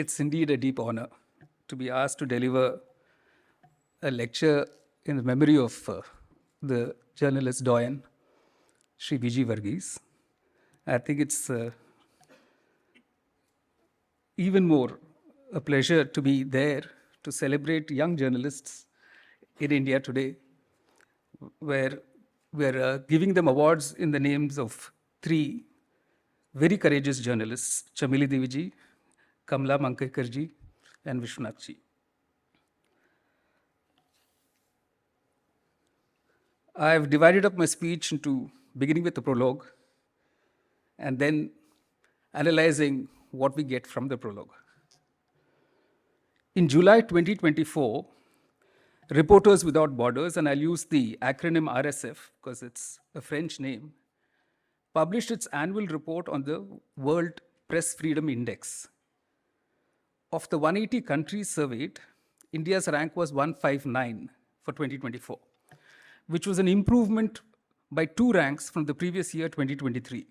It's indeed a deep honor to be asked to deliver a lecture in the memory of the journalist doyen, Sri Vijay Varghese. I think it's even more a pleasure to be there to celebrate young journalists in India today, where we're giving them awards in the names of three very courageous journalists, Chamili Deviji, Kamla Mankekarji, and Vishwanathji. I've divided up my speech into beginning with the prologue and then analyzing what we get from the prologue. In July 2024, Reporters Without Borders, and I'll use the acronym RSF because it's a French name, published its annual report on the World Press Freedom Index. Of the 180 countries surveyed, India's rank was 159 for 2024, which was an improvement by 2 ranks from the previous year, 2023.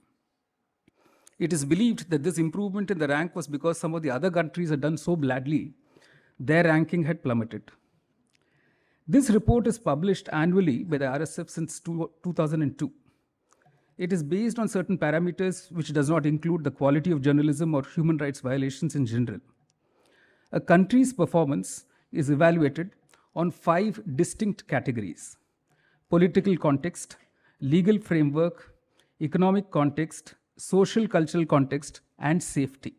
It is believed that this improvement in the rank was because some of the other countries had done so badly, their ranking had plummeted. This report is published annually by the RSF since 2002. It is based on certain parameters which does not include the quality of journalism or human rights violations in general. A country's performance is evaluated on 5 distinct categories: political context, legal framework, economic context, social cultural context, and safety.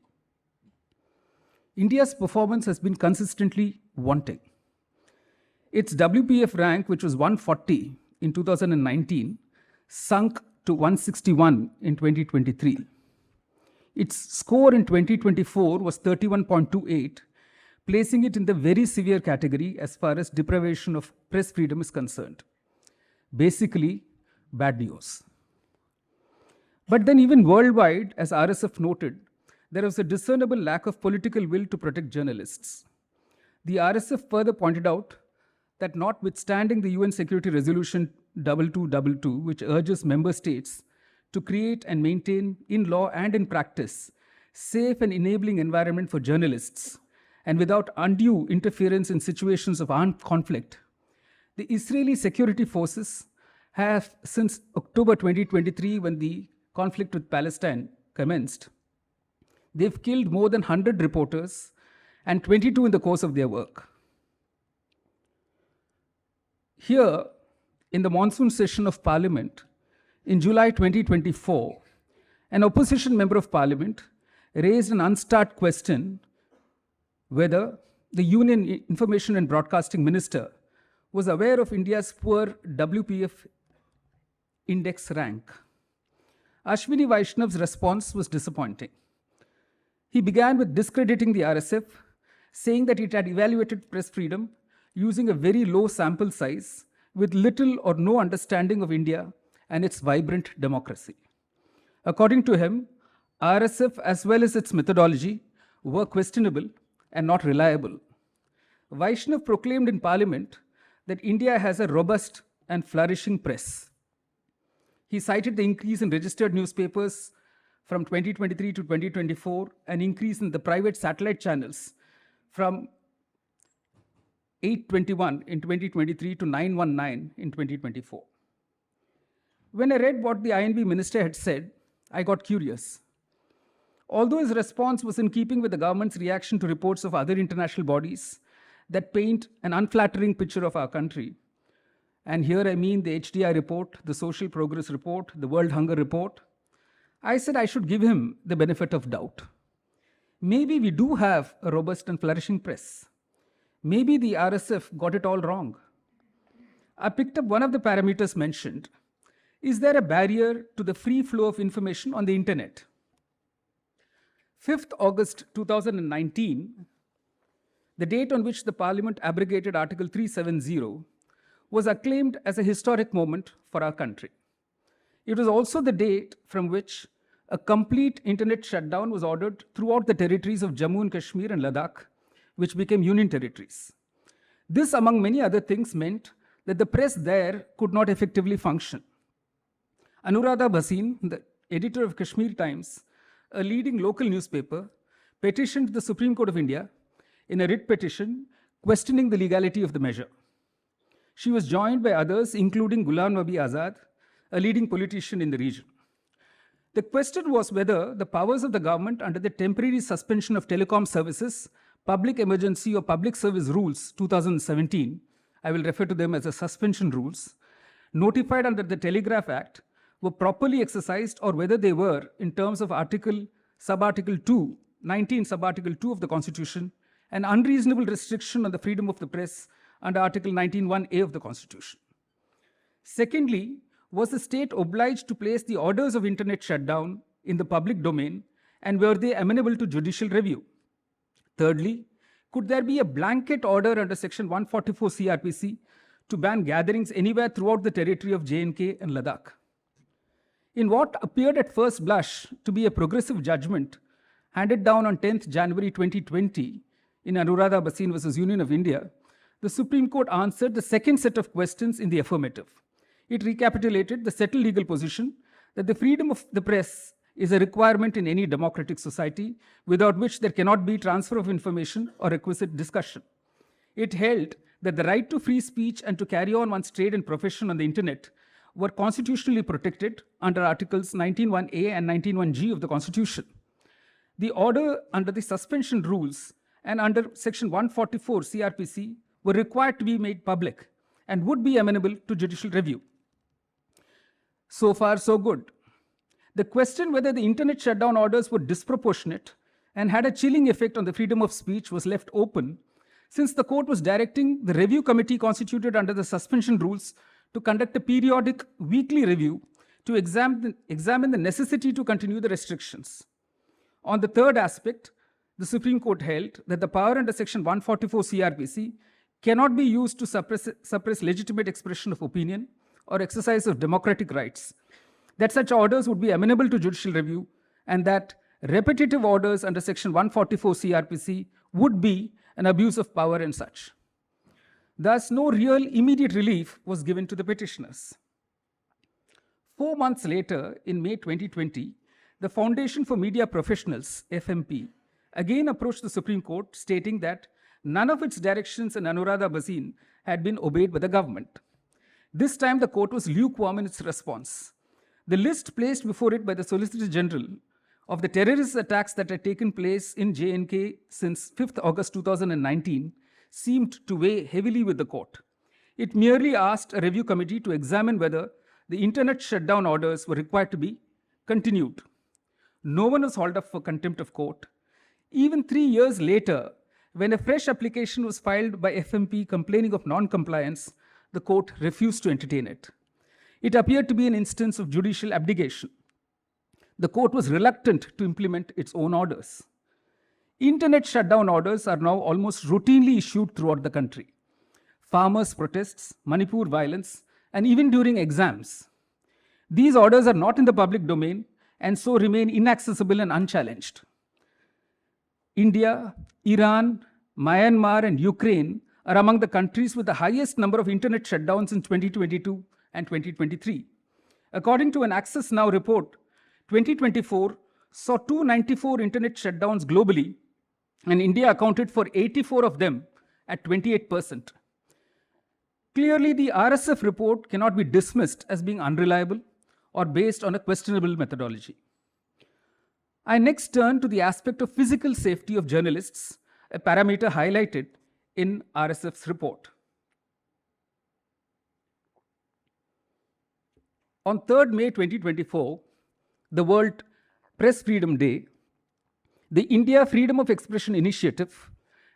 India's performance has been consistently wanting. Its WPF rank, which was 140 in 2019, sunk to 161 in 2023. Its score in 2024 was 31.28, placing it in the very severe category as far as deprivation of press freedom is concerned. Basically, bad news. But then even worldwide, as RSF noted, there was a discernible lack of political will to protect journalists. The RSF further pointed out that notwithstanding the UN Security Resolution 2222, which urges member states to create and maintain in law and in practice safe and enabling environment for journalists, and without undue interference in situations of armed conflict, the Israeli security forces have, since October 2023, when the conflict with Palestine commenced, they've killed more than 100 reporters and 22 in the course of their work. Here, in the monsoon session of Parliament, in July 2024, an opposition member of Parliament raised an unstart question whether the Union Information and Broadcasting Minister was aware of India's poor WPF index rank. Ashwini Vaishnaw's response was disappointing. He began with discrediting the RSF, saying that it had evaluated press freedom using a very low sample size with little or no understanding of India and its vibrant democracy. According to him, RSF as well as its methodology were questionable and not reliable. Vaishnaw proclaimed in Parliament that India has a robust and flourishing press. He cited the increase in registered newspapers from 2023 to 2024, an increase in the private satellite channels from 821 in 2023 to 919 in 2024. When I read what the INB minister had said, I got curious. Although his response was in keeping with the government's reaction to reports of other international bodies that paint an unflattering picture of our country, and here I mean the HDI report, the Social Progress Report, the World Hunger Report, I said I should give him the benefit of doubt. Maybe we do have a robust and flourishing press. Maybe the RSF got it all wrong. I picked up one of the parameters mentioned. Is there a barrier to the free flow of information on the internet? 5th August 2019, the date on which the Parliament abrogated Article 370, was acclaimed as a historic moment for our country. It was also the date from which a complete internet shutdown was ordered throughout the territories of Jammu and Kashmir and Ladakh, which became union territories. This, among many other things, meant that the press there could not effectively function. Anuradha Bhasin, the editor of Kashmir Times, a leading local newspaper, petitioned the Supreme Court of India in a writ petition questioning the legality of the measure. She was joined by others, including Ghulam Nabi Azad, a leading politician in the region. The question was whether the powers of the government under the temporary suspension of telecom services, public emergency or public service rules 2017, I will refer to them as the suspension rules, notified under the Telegraph Act, were properly exercised, or whether they were, in terms of subarticle 2, 19 subarticle 2 of the Constitution, an unreasonable restriction on the freedom of the press under Article 19(1)(a) of the Constitution. Secondly, was the state obliged to place the orders of internet shutdown in the public domain, and were they amenable to judicial review? Thirdly, could there be a blanket order under Section 144 CRPC to ban gatherings anywhere throughout the territory of J&K and Ladakh? In what appeared at first blush to be a progressive judgment handed down on 10th January 2020 in Anuradha Bhasin versus Union of India, the Supreme Court answered the second set of questions in the affirmative. It recapitulated the settled legal position that the freedom of the press is a requirement in any democratic society, without which there cannot be transfer of information or requisite discussion. It held that the right to free speech and to carry on one's trade and profession on the internet were constitutionally protected under Articles 19(1)(a) and 19(1)(g) of the Constitution. The order under the suspension rules and under Section 144 CRPC were required to be made public and would be amenable to judicial review. So far, so good. The question whether the internet shutdown orders were disproportionate and had a chilling effect on the freedom of speech was left open, since the court was directing the review committee constituted under the suspension rules to conduct a periodic weekly review to examine the necessity to continue the restrictions. On the third aspect, the Supreme Court held that the power under Section 144 CRPC cannot be used to suppress legitimate expression of opinion or exercise of democratic rights, that such orders would be amenable to judicial review, and that repetitive orders under Section 144 CRPC would be an abuse of power and such. Thus, no real immediate relief was given to the petitioners. 4 months later, in May 2020, the Foundation for Media Professionals, FMP, again approached the Supreme Court, stating that none of its directions in Anuradha Bhasin had been obeyed by the government. This time, the court was lukewarm in its response. The list placed before it by the Solicitor General of the terrorist attacks that had taken place in J&K since 5th August 2019 seemed to weigh heavily with the court. It merely asked a review committee to examine whether the internet shutdown orders were required to be continued. No one was hauled up for contempt of court. Even 3 years later, when a fresh application was filed by FMP complaining of non-compliance, the court refused to entertain it. It appeared to be an instance of judicial abdication. The court was reluctant to implement its own orders. Internet shutdown orders are now almost routinely issued throughout the country. Farmers' protests, Manipur violence, and even during exams. These orders are not in the public domain and so remain inaccessible and unchallenged. India, Iran, Myanmar, and Ukraine are among the countries with the highest number of internet shutdowns in 2022 and 2023. According to an Access Now report, 2024 saw 294 internet shutdowns globally, and India accounted for 84 of them at 28%. Clearly, the RSF report cannot be dismissed as being unreliable or based on a questionable methodology. I next turn to the aspect of physical safety of journalists, a parameter highlighted in RSF's report. On 3rd May 2024, the World Press Freedom Day, the India Freedom of Expression Initiative,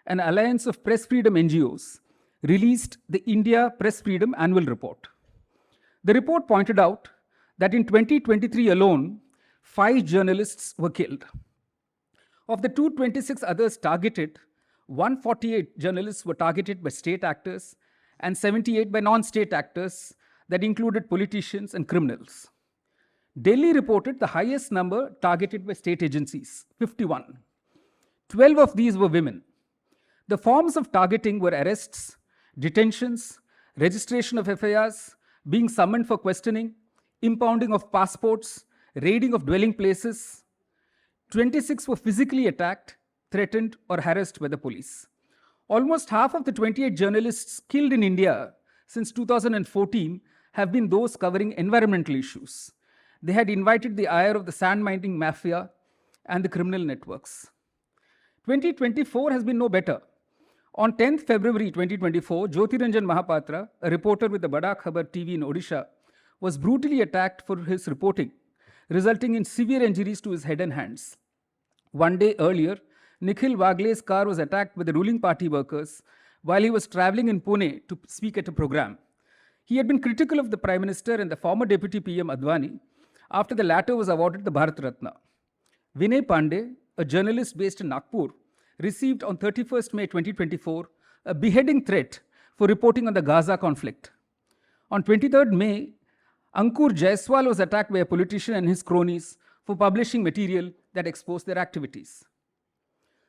an alliance of press freedom NGOs, released the India Press Freedom Annual Report. The report pointed out that in 2023 alone, 5 journalists were killed. Of the 226 others targeted, 148 journalists were targeted by state actors and 78 by non-state actors that included politicians and criminals. Delhi reported the highest number targeted by state agencies, 51. 12 of these were women. The forms of targeting were arrests, detentions, registration of FIRs, being summoned for questioning, impounding of passports, raiding of dwelling places. 26 were physically attacked, threatened, or harassed by the police. Almost half of the 28 journalists killed in India since 2014 have been those covering environmental issues. They had invited the ire of the sand mining mafia and the criminal networks. 2024 has been no better. On 10th February 2024, Jyotiranjan Mahapatra, a reporter with the Bada Khabar TV in Odisha, was brutally attacked for his reporting, resulting in severe injuries to his head and hands. One day earlier, Nikhil Wagle's car was attacked by the ruling party workers while he was traveling in Pune to speak at a program. He had been critical of the Prime Minister and the former Deputy PM Advani after the latter was awarded the Bharat Ratna. Vinay Pandey, a journalist based in Nagpur, received on 31st May 2024 a beheading threat for reporting on the Gaza conflict. On 23rd May, Ankur Jaiswal was attacked by a politician and his cronies for publishing material that exposed their activities.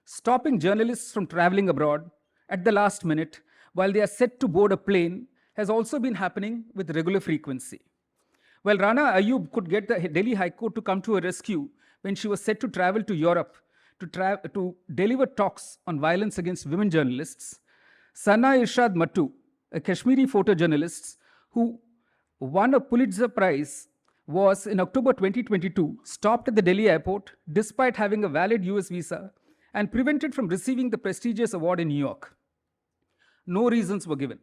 Stopping journalists from traveling abroad at the last minute while they are set to board a plane has also been happening with regular frequency. While Rana Ayub could get the Delhi High Court to come to her rescue when she was set to travel to Europe to deliver talks on violence against women journalists, Sana Irshad Mattu, a Kashmiri photojournalist who won a Pulitzer Prize, was in October 2022 stopped at the Delhi airport despite having a valid US visa and prevented from receiving the prestigious award in New York. No reasons were given.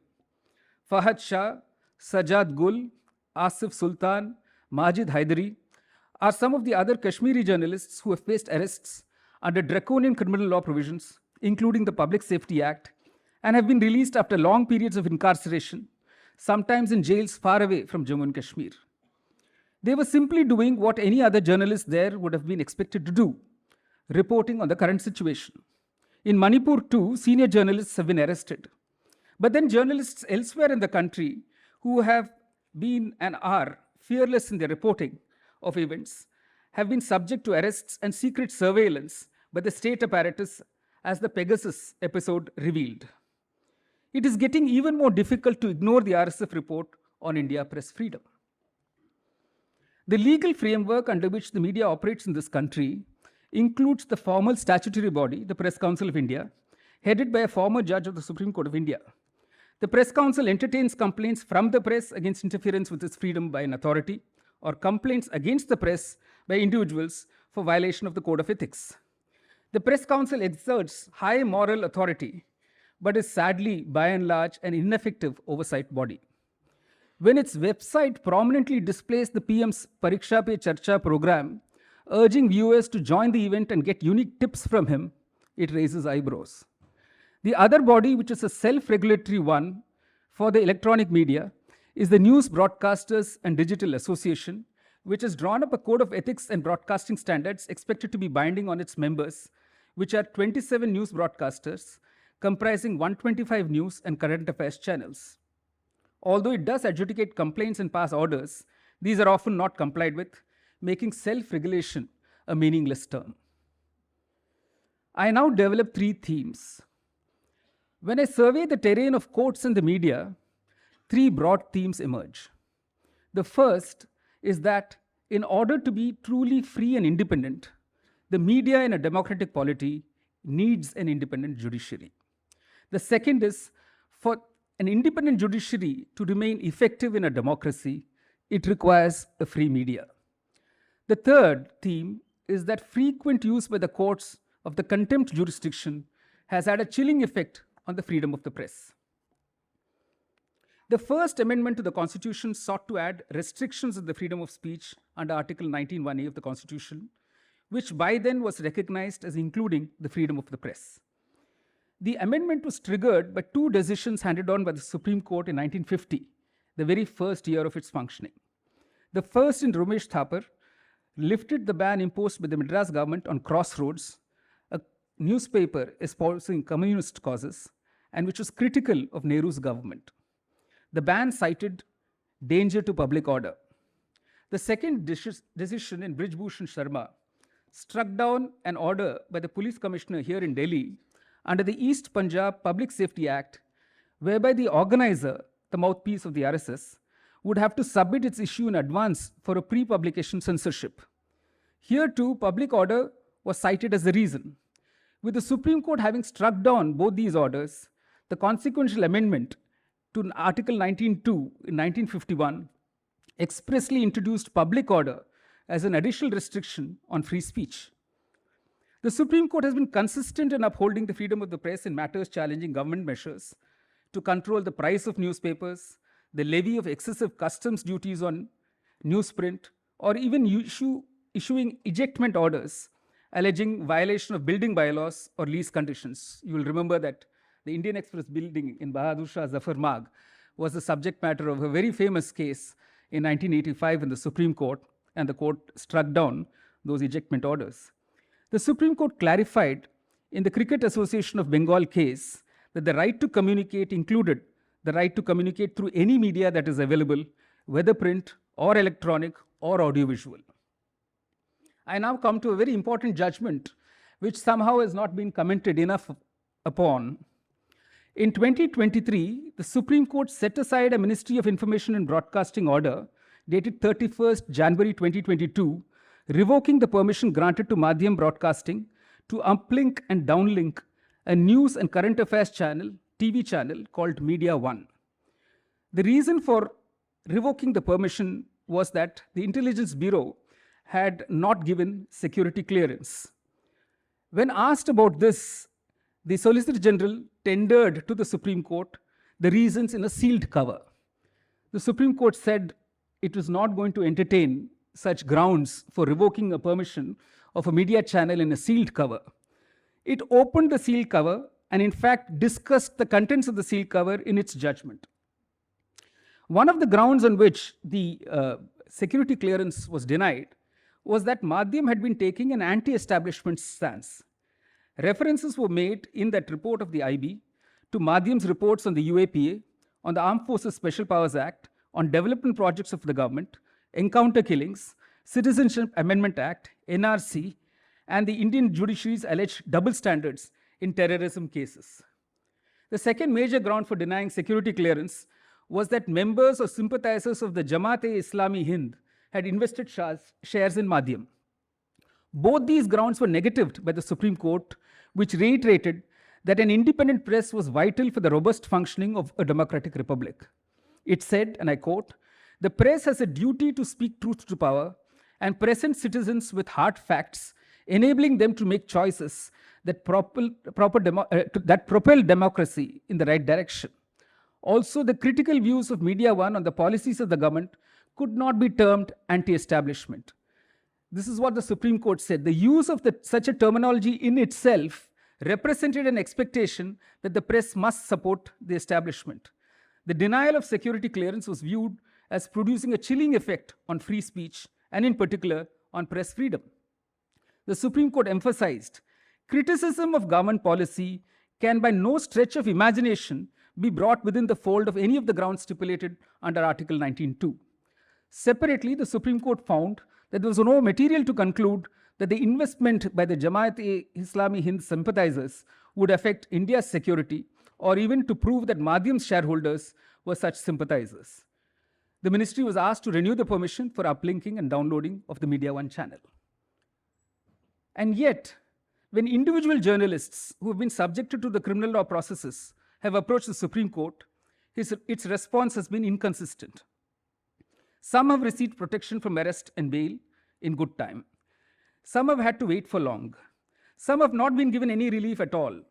Fahad Shah, Sajad Gul, Asif Sultan, Majid Haidari are some of the other Kashmiri journalists who have faced arrests under draconian criminal law provisions, including the Public Safety Act, and have been released after long periods of incarceration, sometimes in jails far away from Jammu and Kashmir. They were simply doing what any other journalist there would have been expected to do, reporting on the current situation. In Manipur too, senior journalists have been arrested. But then journalists elsewhere in the country who have been and are fearless in their reporting of events have been subject to arrests and secret surveillance by the state apparatus, as the Pegasus episode revealed. It is getting even more difficult to ignore the RSF report on India press freedom. The legal framework under which the media operates in this country includes the formal statutory body, the Press Council of India, headed by a former judge of the Supreme Court of India. The Press Council entertains complaints from the press against interference with its freedom by an authority, or complaints against the press by individuals for violation of the Code of Ethics. The Press Council exerts high moral authority, but is sadly, by and large, an ineffective oversight body. When its website prominently displays the PM's Pariksha Pe Charcha program, urging viewers to join the event and get unique tips from him, it raises eyebrows. The other body, which is a self-regulatory one for the electronic media, is the News Broadcasters and Digital Association, which has drawn up a code of ethics and broadcasting standards expected to be binding on its members, which are 27 news broadcasters comprising 125 news and current affairs channels. Although it does adjudicate complaints and pass orders, these are often not complied with, making self-regulation a meaningless term. I now develop 3 themes. When I survey the terrain of courts and the media, 3 broad themes emerge. The first is that in order to be truly free and independent, the media in a democratic polity needs an independent judiciary. The second is, for an independent judiciary to remain effective in a democracy, it requires a free media. The third theme is that frequent use by the courts of the contempt jurisdiction has had a chilling effect on the freedom of the press. The first amendment to the Constitution sought to add restrictions on the freedom of speech under Article 19(1)(a) of the Constitution, which by then was recognized as including the freedom of the press. The amendment was triggered by 2 decisions handed down by the Supreme Court in 1950, the very first year of its functioning. The first, in Ramesh Thapar, lifted the ban imposed by the Madras government on Crossroads, a newspaper espousing communist causes and which was critical of Nehru's government. The ban cited danger to public order. The second decision in Brijbhushan Sharma struck down an order by the police commissioner here in Delhi under the East Punjab Public Safety Act, whereby the organizer, the mouthpiece of the RSS, would have to submit its issue in advance for a pre-publication censorship. Here too, public order was cited as the reason. With the Supreme Court having struck down both these orders, the consequential amendment to Article 19.2 in 1951 expressly introduced public order as an additional restriction on free speech. The Supreme Court has been consistent in upholding the freedom of the press in matters challenging government measures to control the price of newspapers, the levy of excessive customs duties on newsprint, or even issuing ejectment orders alleging violation of building bylaws or lease conditions. You will remember that the Indian Express building in Bahadur Shah Zafar Marg was the subject matter of a very famous case in 1985 in the Supreme Court, and the court struck down those ejectment orders. The Supreme Court clarified in the Cricket Association of Bengal case that the right to communicate included the right to communicate through any media that is available, whether print or electronic or audiovisual. I now come to a very important judgment which somehow has not been commented enough upon. In 2023, the Supreme Court set aside a Ministry of Information and Broadcasting order dated 31st January 2022, revoking the permission granted to Madhyam Broadcasting to uplink and downlink a news and current affairs channel, TV channel called Media One. The reason for revoking the permission was that the Intelligence Bureau had not given security clearance. When asked about this, the Solicitor General tendered to the Supreme Court the reasons in a sealed cover. The Supreme Court said it was not going to entertain such grounds for revoking a permission of a media channel in a sealed cover. It opened the sealed cover and in fact discussed the contents of the sealed cover in its judgment. One of the grounds on which the security clearance was denied was that Madhyam had been taking an anti-establishment stance. References were made in that report of the IB to Madhyam's reports on the UAPA, on the Armed Forces Special Powers Act, on development projects of the government, encounter killings, Citizenship Amendment Act, NRC, and the Indian judiciary's alleged double standards in terrorism cases. The second major ground for denying security clearance was that members or sympathizers of the Jamaat-e-Islami Hind had invested shares in Madhyam. Both these grounds were negatived by the Supreme Court, which reiterated that an independent press was vital for the robust functioning of a democratic republic. It said, and I quote, "The press has a duty to speak truth to power and present citizens with hard facts, enabling them to make choices that propel democracy in the right direction. Also, the critical views of Media One on the policies of the government could not be termed anti-establishment." This is what the Supreme Court said. The use of such a terminology in itself represented an expectation that the press must support the establishment. The denial of security clearance was viewed as producing a chilling effect on free speech and in particular on press freedom. The Supreme Court emphasized criticism of government policy can by no stretch of imagination be brought within the fold of any of the grounds stipulated under Article 19.2. Separately, the Supreme Court found that there was no material to conclude that the investment by the Jamaat-e-Islami Hind sympathizers would affect India's security, or even to prove that Madhyam's shareholders were such sympathizers. The ministry was asked to renew the permission for uplinking and downloading of the Media One channel. And yet, when individual journalists who have been subjected to the criminal law processes have approached the Supreme Court, its response has been inconsistent. Some have received protection from arrest and bail in good time. Some have had to wait for long. Some have not been given any relief at all.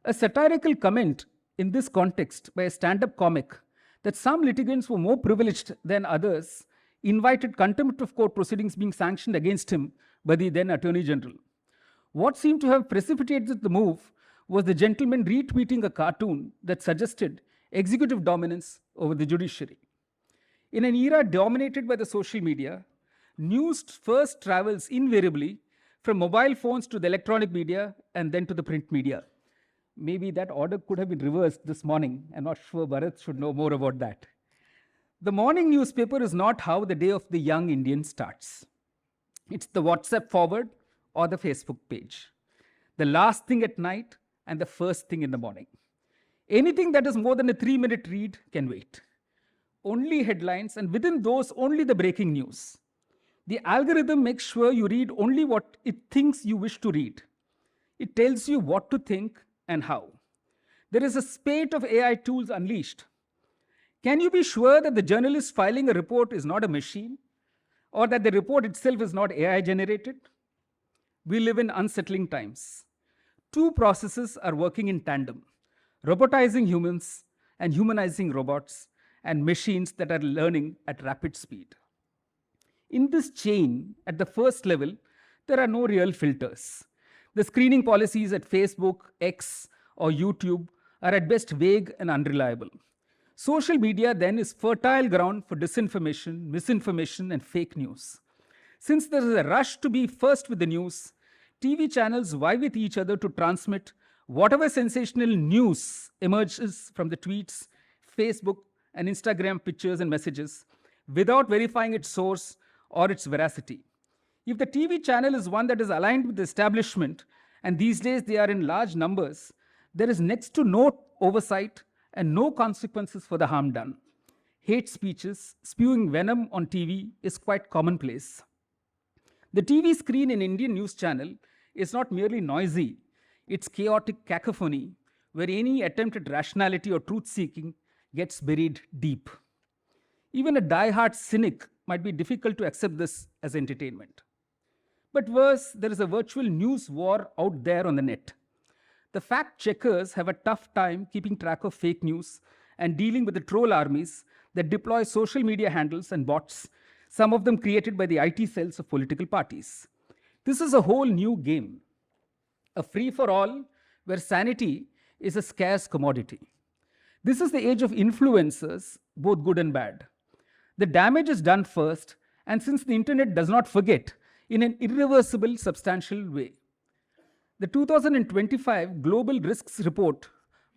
A satirical comment in this context by a stand-up comic that some litigants were more privileged than others invited contempt of court proceedings being sanctioned against him by the then Attorney General. What seemed to have precipitated the move was the gentleman retweeting a cartoon that suggested executive dominance over the judiciary. In an era dominated by the social media, news first travels invariably from mobile phones to the electronic media and then to the print media. Maybe that order could have been reversed this morning. I'm not sure Bharat should know more about that. The morning newspaper is not how the day of the young Indian starts. It's the WhatsApp forward or the Facebook page. The last thing at night and the first thing in the morning. Anything that is more than a 3-minute read can wait. Only headlines, and within those, only the breaking news. The algorithm makes sure you read only what it thinks you wish to read. It tells you what to think and how. There is a spate of AI tools unleashed. Can you be sure that the journalist filing a report is not a machine, or that the report itself is not AI generated? We live in unsettling times. Two processes are working in tandem: robotizing humans and humanizing robots, and machines that are learning at rapid speed. In this chain, at the first level, there are no real filters. The screening policies at Facebook, X, or YouTube are at best vague and unreliable. Social media then is fertile ground for disinformation, misinformation, and fake news. Since there is a rush to be first with the news, TV channels vie with each other to transmit whatever sensational news emerges from the tweets, Facebook, and Instagram pictures and messages without verifying its source or its veracity. If the TV channel is one that is aligned with the establishment, and these days they are in large numbers, there is next to no oversight and no consequences for the harm done. Hate speeches, spewing venom on TV is quite commonplace. The TV screen in Indian news channel is not merely noisy, it's chaotic cacophony where any attempt at rationality or truth-seeking gets buried deep. Even a die-hard cynic might be difficult to accept this as entertainment. But worse, there is a virtual news war out there on the net. The fact checkers have a tough time keeping track of fake news and dealing with the troll armies that deploy social media handles and bots, some of them created by the IT cells of political parties. This is a whole new game, a free-for-all where sanity is a scarce commodity. This is the age of influencers, both good and bad. The damage is done first, and since the internet does not forget, in an irreversible, substantial way. The 2025 Global Risks Report,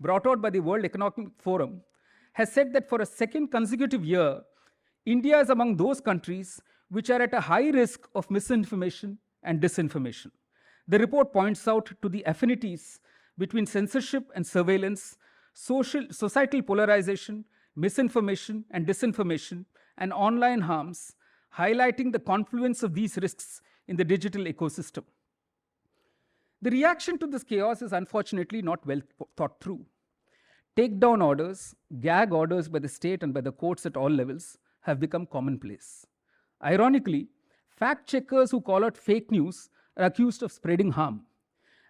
brought out by the World Economic Forum, has said that for a second consecutive year, India is among those countries which are at a high risk of misinformation and disinformation. The report points out to the affinities between censorship and surveillance, societal polarization, misinformation and disinformation, and online harms, highlighting the confluence of these risks in the digital ecosystem. The reaction to this chaos is unfortunately not well thought through. Takedown orders, gag orders by the state and by the courts at all levels have become commonplace. Ironically, fact checkers who call out fake news are accused of spreading harm.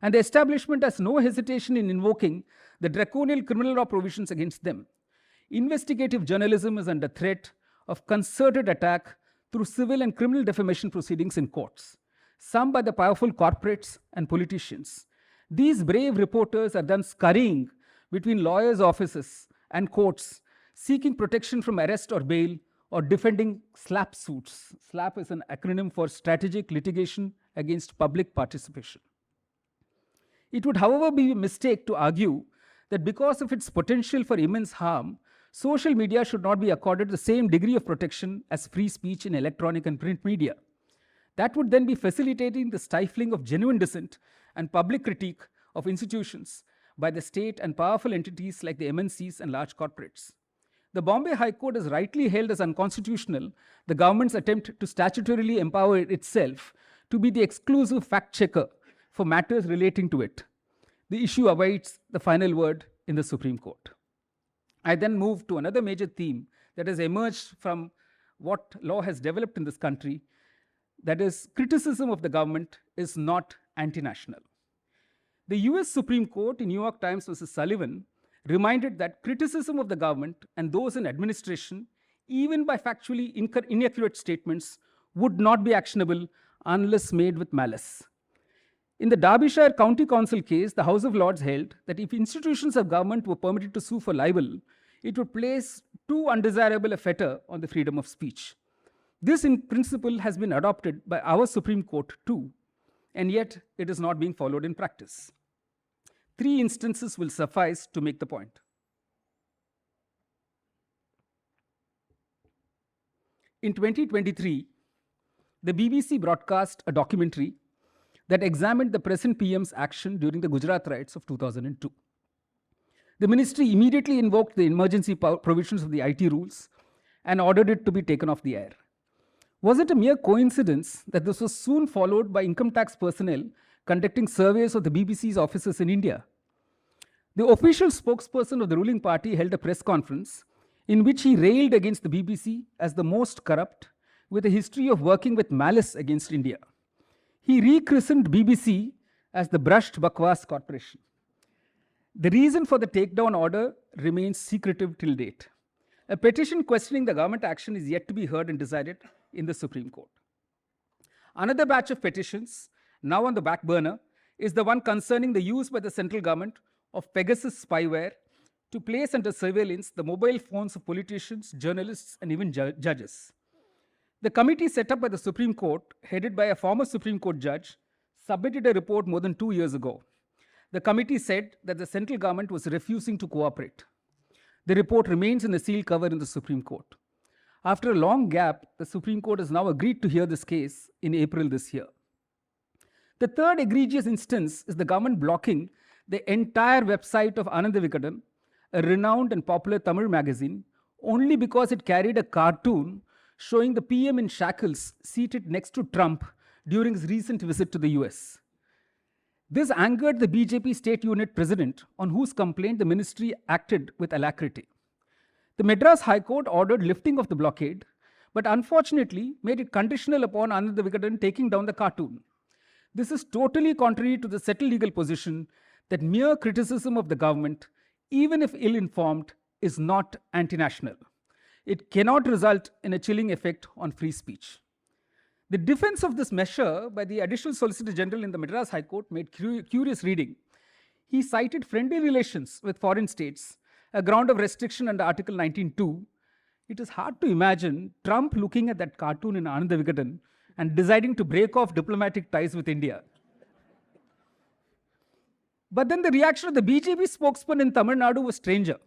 And the establishment has no hesitation in invoking the draconian criminal law provisions against them. Investigative journalism is under threat of concerted attack through civil and criminal defamation proceedings in courts, some by the powerful corporates and politicians. These brave reporters are then scurrying between lawyers' offices and courts, seeking protection from arrest or bail, or defending SLAP suits. SLAP is an acronym for Strategic Litigation Against Public Participation. It would, however, be a mistake to argue that because of its potential for immense harm, social media should not be accorded the same degree of protection as free speech in electronic and print media. That would then be facilitating the stifling of genuine dissent and public critique of institutions by the state and powerful entities like the MNCs and large corporates. The Bombay High Court has rightly held as unconstitutional the government's attempt to statutorily empower itself to be the exclusive fact checker for matters relating to it. The issue awaits the final word in the Supreme Court. I then move to another major theme that has emerged from what law has developed in this country, that is, criticism of the government is not anti-national. The US Supreme Court in New York Times versus Sullivan reminded that criticism of the government and those in administration, even by factually inaccurate statements, would not be actionable unless made with malice. In the Derbyshire County Council case, the House of Lords held that if institutions of government were permitted to sue for libel, it would place too undesirable a fetter on the freedom of speech. This in principle has been adopted by our Supreme Court too, and yet it is not being followed in practice. 3 instances will suffice to make the point. In 2023, the BBC broadcast a documentary that examined the present PM's action during the Gujarat riots of 2002. The ministry immediately invoked the emergency provisions of the IT rules and ordered it to be taken off the air. Was it a mere coincidence that this was soon followed by income tax personnel conducting surveys of the BBC's offices in India. The official spokesperson of the ruling party held a press conference in which he railed against the BBC as the most corrupt, with a history of working with malice against India. He rechristened BBC as the Brushed Bakwas Corporation. The reason for the takedown order remains secretive till date. A petition questioning the government action is yet to be heard and decided in the Supreme Court. Another batch of petitions, now on the back burner, is the one concerning the use by the central government of Pegasus spyware to place under surveillance the mobile phones of politicians, journalists, and even judges. The committee set up by the Supreme Court, headed by a former Supreme Court judge, submitted a report more than 2 years ago. The committee said that the central government was refusing to cooperate. The report remains in a sealed cover in the Supreme Court. After a long gap, the Supreme Court has now agreed to hear this case in April this year. The third egregious instance is the government blocking the entire website of Ananda Vikatan, a renowned and popular Tamil magazine, only because it carried a cartoon showing the PM in shackles seated next to Trump during his recent visit to the US. This angered the BJP state unit president, on whose complaint the ministry acted with alacrity. The Madras High Court ordered lifting of the blockade, but unfortunately made it conditional upon Ananda Vikatan taking down the cartoon. This is totally contrary to the settled legal position that mere criticism of the government, even if ill-informed, is not anti-national. It cannot result in a chilling effect on free speech. The defense of this measure by the Additional Solicitor General in the Madras High Court made curious reading. He cited friendly relations with foreign states, a ground of restriction under Article 19(2). It is hard to imagine Trump looking at that cartoon in Ananda Vikatan and deciding to break off diplomatic ties with India. But then the reaction of the BJP spokesman in Tamil Nadu was stranger.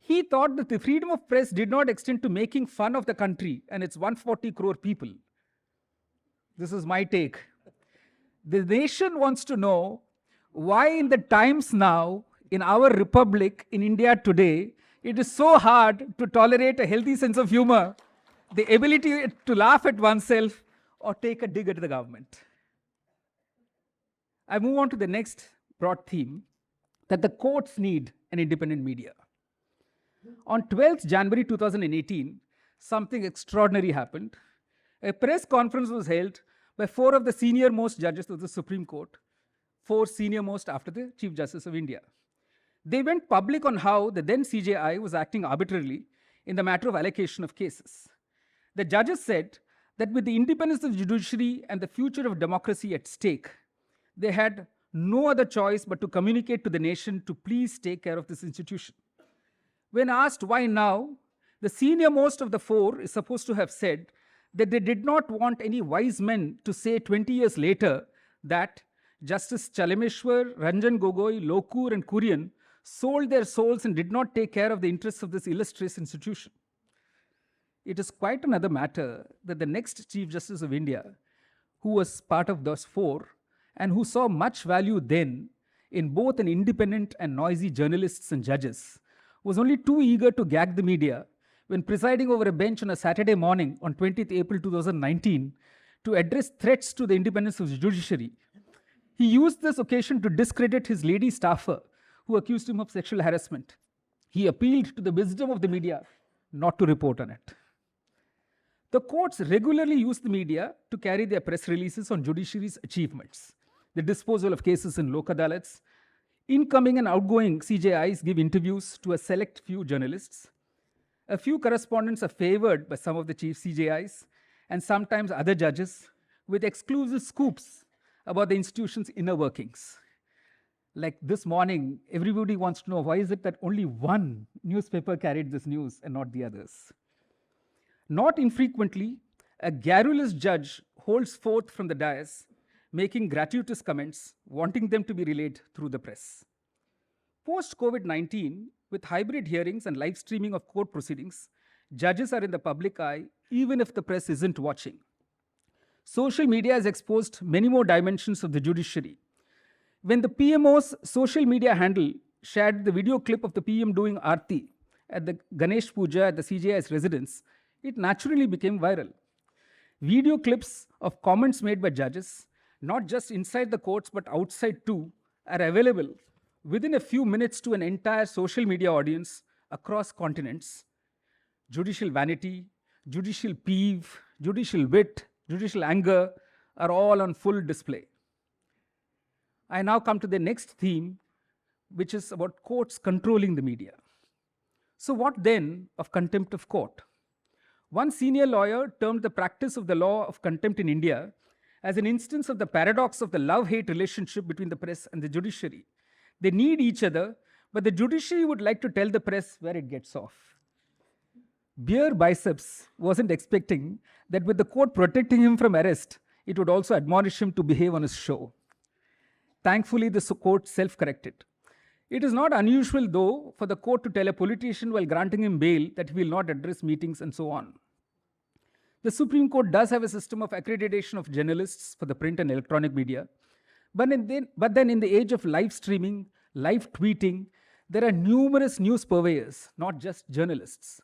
He thought that the freedom of press did not extend to making fun of the country and its 140 crore people. This is my take. The nation wants to know why in the times now, in our republic, in India today, it is so hard to tolerate a healthy sense of humor, the ability to laugh at oneself or take a dig at the government. I move on to the next broad theme, that the courts need an independent media. On 12th January 2018, something extraordinary happened. A press conference was held by 4 of the senior most judges of the Supreme Court, 4 senior most after the Chief Justice of India. They went public on how the then CJI was acting arbitrarily in the matter of allocation of cases. The judges said that with the independence of the judiciary and the future of democracy at stake, they had no other choice but to communicate to the nation to please take care of this institution. When asked why now, the senior most of the 4 is supposed to have said that they did not want any wise men to say 20 years later that Justice Chalameshwar, Ranjan Gogoi, Lokur, and Kurian sold their souls and did not take care of the interests of this illustrious institution. It is quite another matter that the next Chief Justice of India, who was part of those 4, and who saw much value then in both an independent and noisy journalists and judges, was only too eager to gag the media when presiding over a bench on a Saturday morning on 20th April 2019 to address threats to the independence of the judiciary. He used this occasion to discredit his lady staffer who accused him of sexual harassment. He appealed to the wisdom of the media not to report on it. The courts regularly use the media to carry their press releases on judiciary's achievements, the disposal of cases in Lok Adalats. Incoming and outgoing CJIs give interviews to a select few journalists. A few correspondents are favored by some of the chief CJIs and sometimes other judges with exclusive scoops about the institution's inner workings. Like this morning, everybody wants to know why is it that only one newspaper carried this news and not the others. Not infrequently, a garrulous judge holds forth from the dais, making gratuitous comments, wanting them to be relayed through the press. Post-COVID-19, with hybrid hearings and live streaming of court proceedings, judges are in the public eye, even if the press isn't watching. Social media has exposed many more dimensions of the judiciary. When the PMO's social media handle shared the video clip of the PM doing Aarti at the Ganesh Puja at the CJI's residence, it naturally became viral. Video clips of comments made by judges, not just inside the courts but outside too, are available within a few minutes to an entire social media audience across continents. Judicial vanity, judicial peeve, judicial wit, judicial anger are all on full display. I now come to the next theme, which is about courts controlling the media. So, what then of contempt of court? One senior lawyer termed the practice of the law of contempt in India as an instance of the paradox of the love hate relationship between the press and the judiciary. They need each other, but the judiciary would like to tell the press where it gets off. Beer Biceps wasn't expecting that with the court protecting him from arrest, it would also admonish him to behave on his show. Thankfully, the court self-corrected. It is not unusual, though, for the court to tell a politician while granting him bail that he will not address meetings and so on. The Supreme Court does have a system of accreditation of journalists for the print and electronic media. But then in the age of live streaming, live tweeting, there are numerous news purveyors, not just journalists.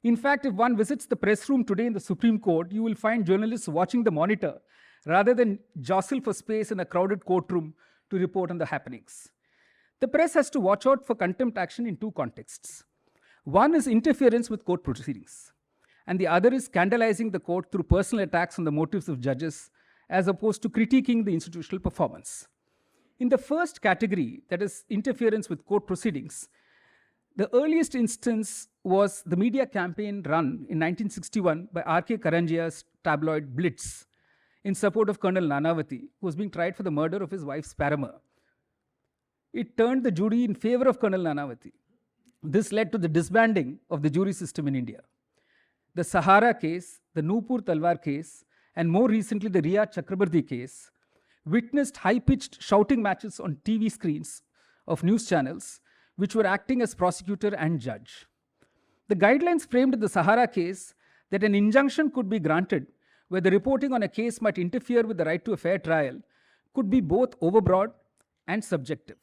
In fact, if one visits the press room today in the Supreme Court, you will find journalists watching the monitor rather than jostle for space in a crowded courtroom to report on the happenings. The press has to watch out for contempt action in two contexts. One is interference with court proceedings, and the other is scandalizing the court through personal attacks on the motives of judges, as opposed to critiquing the institutional performance. In the first category, that is interference with court proceedings, the earliest instance was the media campaign run in 1961 by R.K. Karanjia's tabloid Blitz in support of Colonel Nanavati, who was being tried for the murder of his wife's paramour. It turned the jury in favor of Colonel Nanavati. This led to the disbanding of the jury system in India. The Sahara case, the Nupur Talwar case, and more recently the Riya Chakrabarti case witnessed high-pitched shouting matches on TV screens of news channels, which were acting as prosecutor and judge. The guidelines framed in the Sahara case that an injunction could be granted where the reporting on a case might interfere with the right to a fair trial could be both overbroad and subjective.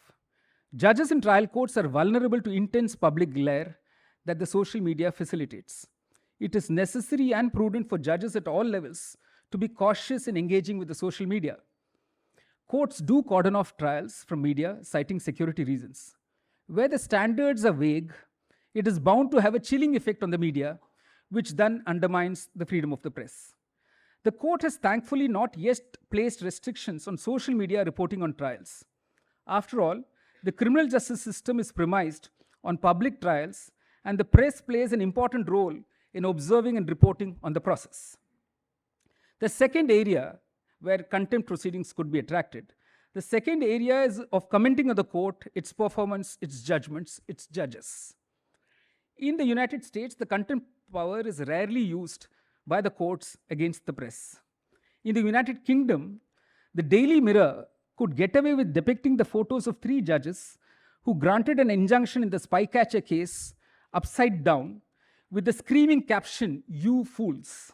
Judges in trial courts are vulnerable to intense public glare that the social media facilitates. It is necessary and prudent for judges at all levels to be cautious in engaging with the social media. Courts do cordon off trials from media, citing security reasons. Where the standards are vague, it is bound to have a chilling effect on the media, which then undermines the freedom of the press. The court has thankfully not yet placed restrictions on social media reporting on trials. After all, the criminal justice system is premised on public trials, and the press plays an important role in observing and reporting on the process. The second area where contempt proceedings could be attracted, the second area is of commenting on the court, its performance, its judgments, its judges. In the United States, the contempt power is rarely used by the courts against the press. In the United Kingdom, the Daily Mirror could get away with depicting the photos of 3 judges who granted an injunction in the Spycatcher case upside down with the screaming caption, "You fools."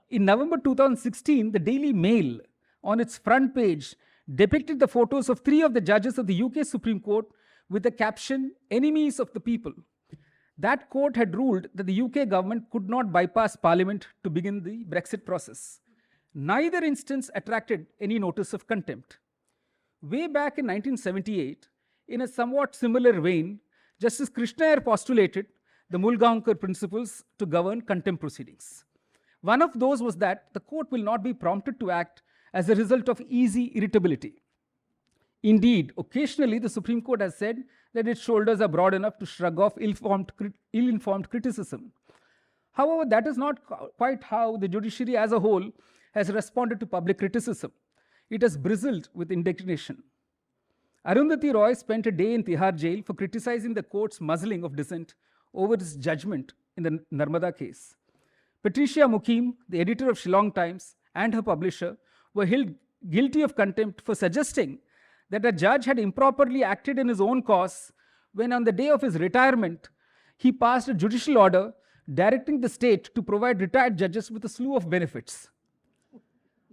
In November 2016, the Daily Mail, on its front page, depicted the photos of 3 of the judges of the UK Supreme Court with the caption, "Enemies of the people." That court had ruled that the UK government could not bypass Parliament to begin the Brexit process. Neither instance attracted any notice of contempt. Way back in 1978, in a somewhat similar vein, Justice Krishna Iyer postulated the Mulgaonkar principles to govern contempt proceedings. One of those was that the court will not be prompted to act as a result of easy irritability. Indeed, occasionally the Supreme Court has said that its shoulders are broad enough to shrug off ill-informed criticism. However, that is not quite how the judiciary as a whole has responded to public criticism. It has bristled with indignation. Arundhati Roy spent a day in Tihar jail for criticizing the court's muzzling of dissent over its judgment in the Narmada case. Patricia Mukim, the editor of Shillong Times, and her publisher were held guilty of contempt for suggesting that a judge had improperly acted in his own cause when on the day of his retirement, he passed a judicial order directing the state to provide retired judges with a slew of benefits.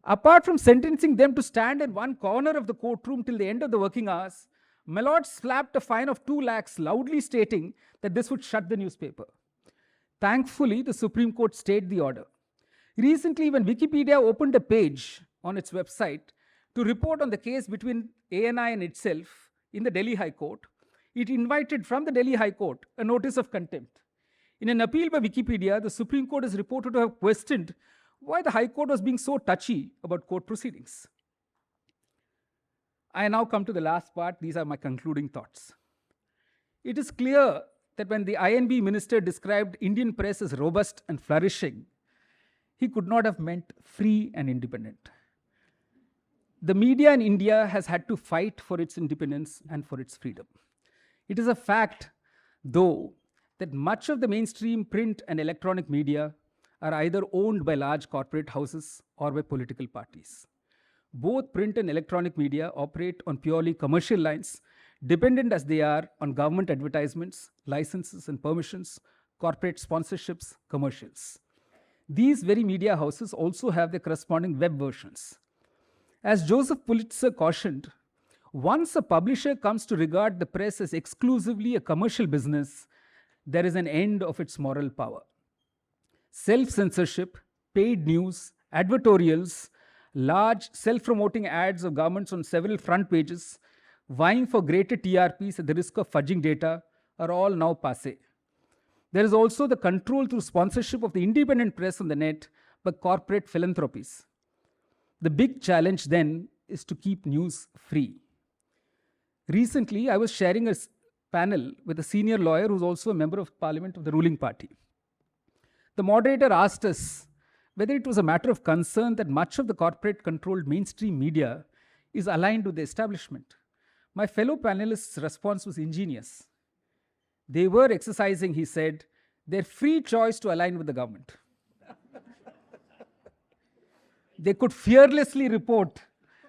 Apart from sentencing them to stand in one corner of the courtroom till the end of the working hours, Malott slapped a fine of 2 lakhs, loudly stating that this would shut the newspaper. Thankfully, the Supreme Court stayed the order. Recently, when Wikipedia opened a page on its website to report on the case between ANI and itself in the Delhi High Court, it invited from the Delhi High Court a notice of contempt. In an appeal by Wikipedia, the Supreme Court is reported to have questioned why the High Court was being so touchy about court proceedings. I now come to the last part. These are my concluding thoughts. It is clear that when the INB minister described Indian press as robust and flourishing, he could not have meant free and independent. The media in India has had to fight for its independence and for its freedom. It is a fact, though, that much of the mainstream print and electronic media are either owned by large corporate houses or by political parties. Both print and electronic media operate on purely commercial lines, dependent as they are on government advertisements, licenses and permissions, corporate sponsorships, commercials. These very media houses also have their corresponding web versions. As Joseph Pulitzer cautioned, once a publisher comes to regard the press as exclusively a commercial business, there is an end of its moral power. Self-censorship, paid news, advertorials, large self-promoting ads of governments on several front pages, vying for greater TRPs at the risk of fudging data, are all now passé. There is also the control through sponsorship of the independent press on the net by corporate philanthropies. The big challenge then is to keep news free. Recently, I was sharing a panel with a senior lawyer who's also a member of parliament of the ruling party. The moderator asked us whether it was a matter of concern that much of the corporate-controlled mainstream media is aligned with the establishment. My fellow panelists' response was ingenious. They were exercising, he said, their free choice to align with the government. They could fearlessly report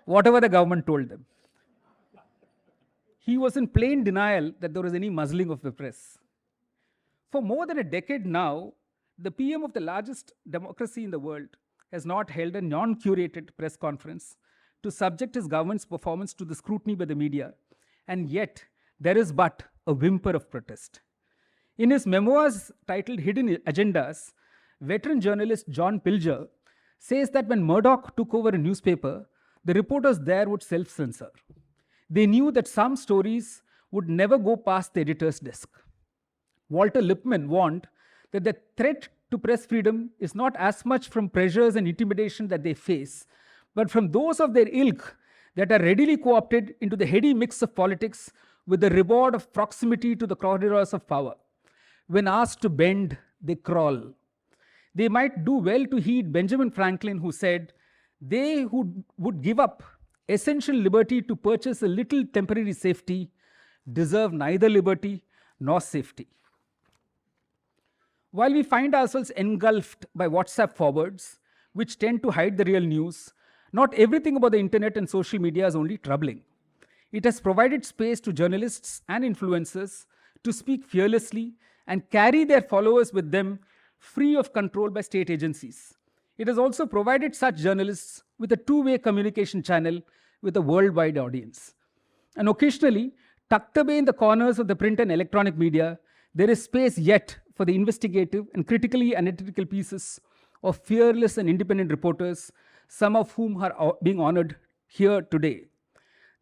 whatever the government told them. He was in plain denial that there was any muzzling of the press. For more than a decade now, the PM of the largest democracy in the world has not held a non-curated press conference to subject his government's performance to the scrutiny by the media, and yet there is but a whimper of protest. In his memoirs titled Hidden Agendas, veteran journalist John Pilger says that when Murdoch took over a newspaper, the reporters there would self-censor. They knew that some stories would never go past the editor's desk. Walter Lippmann warned that the threat to press freedom is not as much from pressures and intimidation that they face, but from those of their ilk that are readily co-opted into the heady mix of politics with the reward of proximity to the corridors of power. When asked to bend, they crawl. They might do well to heed Benjamin Franklin, who said, "They who would give up essential liberty to purchase a little temporary safety deserve neither liberty nor safety." While we find ourselves engulfed by WhatsApp forwards, which tend to hide the real news, not everything about the internet and social media is only troubling. It has provided space to journalists and influencers to speak fearlessly and carry their followers with them, free of control by state agencies. It has also provided such journalists with a two-way communication channel with a worldwide audience. And occasionally, tucked away in the corners of the print and electronic media, there is space yet for the investigative and critically analytical pieces of fearless and independent reporters, some of whom are being honored here today.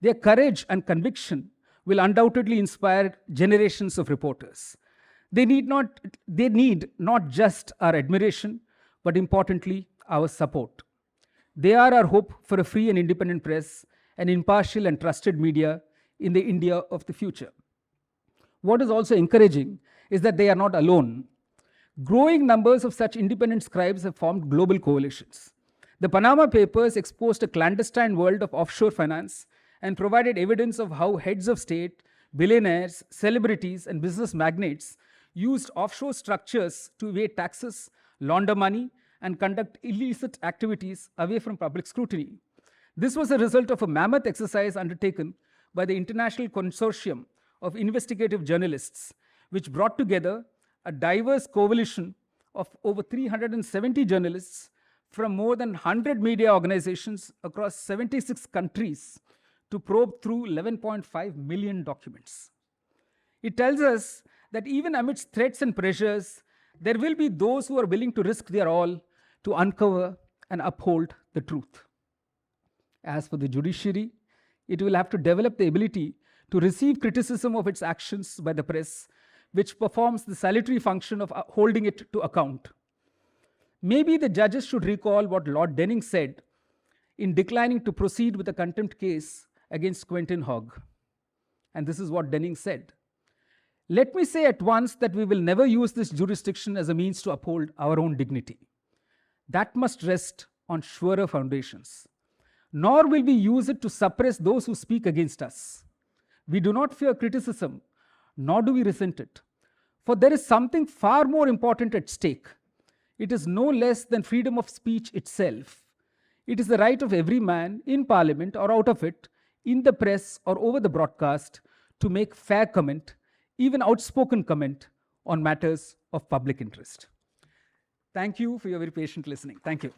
Their courage and conviction will undoubtedly inspire generations of reporters. They need not just our admiration, but importantly, our support. They are our hope for a free and independent press, an impartial and trusted media in the India of the future. What is also encouraging is that they are not alone. Growing numbers of such independent scribes have formed global coalitions. The Panama Papers exposed a clandestine world of offshore finance and provided evidence of how heads of state, billionaires, celebrities, and business magnates used offshore structures to evade taxes, launder money, and conduct illicit activities away from public scrutiny. This was a result of a mammoth exercise undertaken by the International Consortium of Investigative Journalists, which brought together a diverse coalition of over 370 journalists from more than 100 media organizations across 76 countries to probe through 11.5 million documents. It tells us that even amidst threats and pressures, there will be those who are willing to risk their all to uncover and uphold the truth. As for the judiciary, it will have to develop the ability to receive criticism of its actions by the press, which performs the salutary function of holding it to account. Maybe the judges should recall what Lord Denning said in declining to proceed with a contempt case against Quentin Hogg. And this is what Denning said. Let me say at once that we will never use this jurisdiction as a means to uphold our own dignity. That must rest on surer foundations. Nor will we use it to suppress those who speak against us. We do not fear criticism, nor do we resent it. For there is something far more important at stake. It is no less than freedom of speech itself. It is the right of every man, in parliament or out of it, in the press or over the broadcast, to make fair comment, even outspoken comment, on matters of public interest. Thank you for your very patient listening. Thank you.